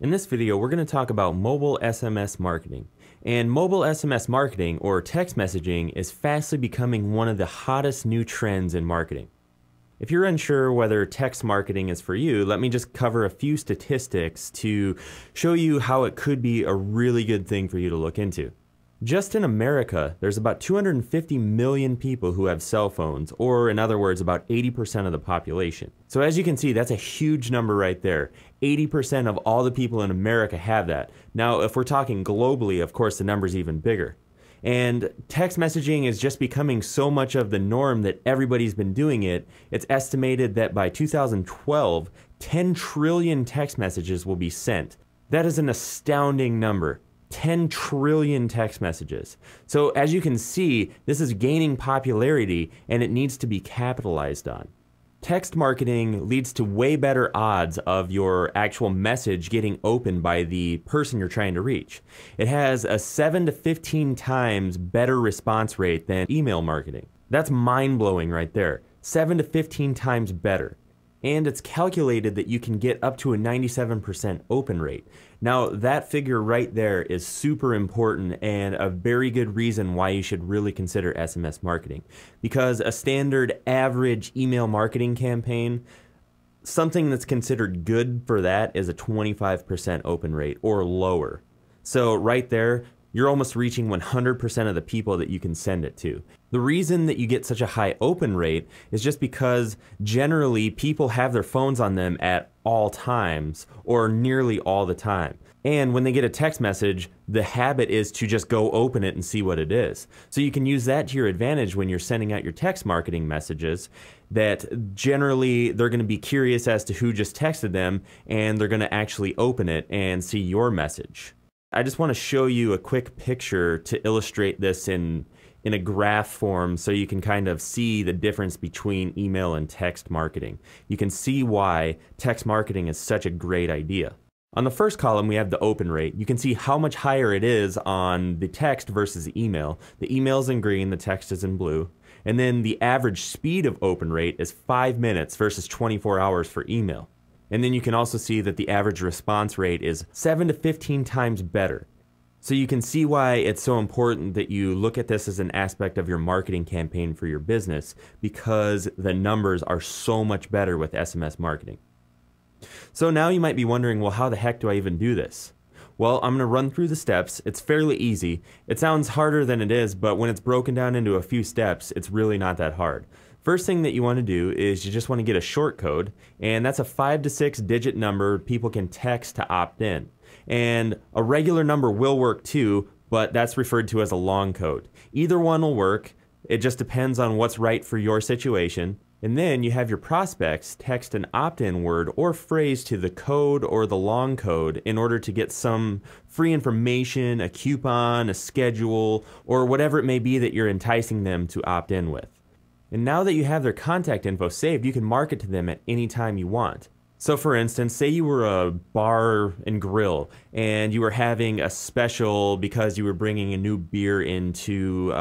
In this video, we're going to talk about mobile SMS marketing. And mobile SMS marketing, or text messaging, is fastly becoming one of the hottest new trends in marketing. If you're unsure whether text marketing is for you, let me just cover a few statistics to show you how it could be a really good thing for you to look into. Just in America, there's about 250 million people who have cell phones, or in other words, about 80% of the population. So as you can see, that's a huge number right there. 80% of all the people in America have that. Now, if we're talking globally, of course, the number's even bigger. And text messaging is just becoming so much of the norm that everybody's been doing it. It's estimated that by 2012, 10 trillion text messages will be sent. That is an astounding number. 10 trillion text messages. So as you can see, this is gaining popularity and it needs to be capitalized on. Text marketing leads to way better odds of your actual message getting opened by the person you're trying to reach. It has a 7 to 15 times better response rate than email marketing. That's mind-blowing right there. 7 to 15 times better. And it's calculated that you can get up to a 97% open rate. Now, that figure right there is super important and a very good reason why you should really consider SMS marketing. Because a standard average email marketing campaign, something that's considered good for that is a 25% open rate or lower. So right there, you're almost reaching 100% of the people that you can send it to. The reason that you get such a high open rate is just because generally people have their phones on them at all times or nearly all the time. And when they get a text message, the habit is to just go open it and see what it is. So you can use that to your advantage when you're sending out your text marketing messages, that generally they're going to be curious as to who just texted them and they're going to actually open it and see your message. I just want to show you a quick picture to illustrate this in a graph form so you can kind of see the difference between email and text marketing. You can see why text marketing is such a great idea. On the first column, we have the open rate. You can see how much higher it is on the text versus the email. The email is in green, the text is in blue. And then the average speed of open rate is 5 minutes versus 24 hours for email. And then you can also see that the average response rate is 7 to 15 times better. So you can see why it's so important that you look at this as an aspect of your marketing campaign for your business, because the numbers are so much better with SMS marketing. So now you might be wondering, well, how the heck do I even do this? Well, I'm going to run through the steps. It's fairly easy. It sounds harder than it is, but when it's broken down into a few steps, it's really not that hard. First thing that you want to do is you just want to get a short code, and that's a 5 to 6 digit number people can text to opt in. And a regular number will work too, but that's referred to as a long code. Either one will work. It just depends on what's right for your situation. And then you have your prospects text an opt-in word or phrase to the code or the long code in order to get some free information, a coupon, a schedule, or whatever it may be that you're enticing them to opt in with. And now that you have their contact info saved, you can market to them at any time you want. So for instance, say you were a bar and grill and you were having a special because you were bringing a new beer into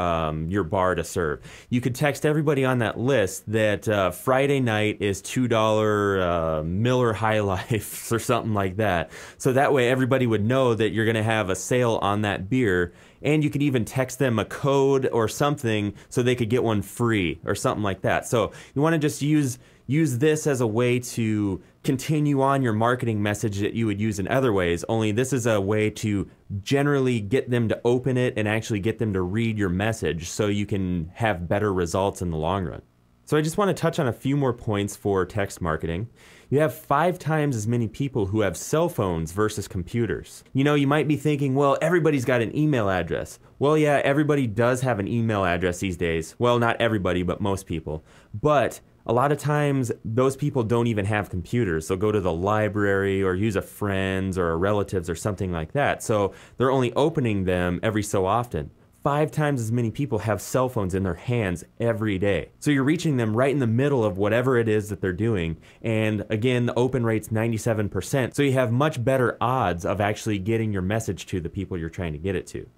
your bar to serve. You could text everybody on that list that Friday night is $2 Miller High Life or something like that. So that way everybody would know that you're going to have a sale on that beer. And you could even text them a code or something so they could get one free or something like that. So you want to just use this as a way to continue on your marketing message that you would use in other ways, only this is a way to generally get them to open it and actually get them to read your message so you can have better results in the long run. So I just want to touch on a few more points for text marketing. You have 5 times as many people who have cell phones versus computers. You know, you might be thinking, well, everybody's got an email address. Well, yeah, everybody does have an email address these days. Well, not everybody, but most people. But a lot of times, those people don't even have computers. They'll go to the library or use a friend's or a relative's or something like that. So they're only opening them every so often. 5 times as many people have cell phones in their hands every day. So you're reaching them right in the middle of whatever it is that they're doing. And again, the open rate's 97%. So you have much better odds of actually getting your message to the people you're trying to get it to.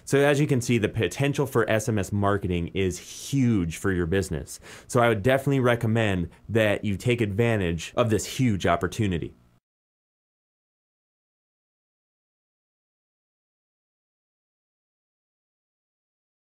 So as you can see, the potential for SMS marketing is huge for your business. So I would definitely recommend that you take advantage of this huge opportunity.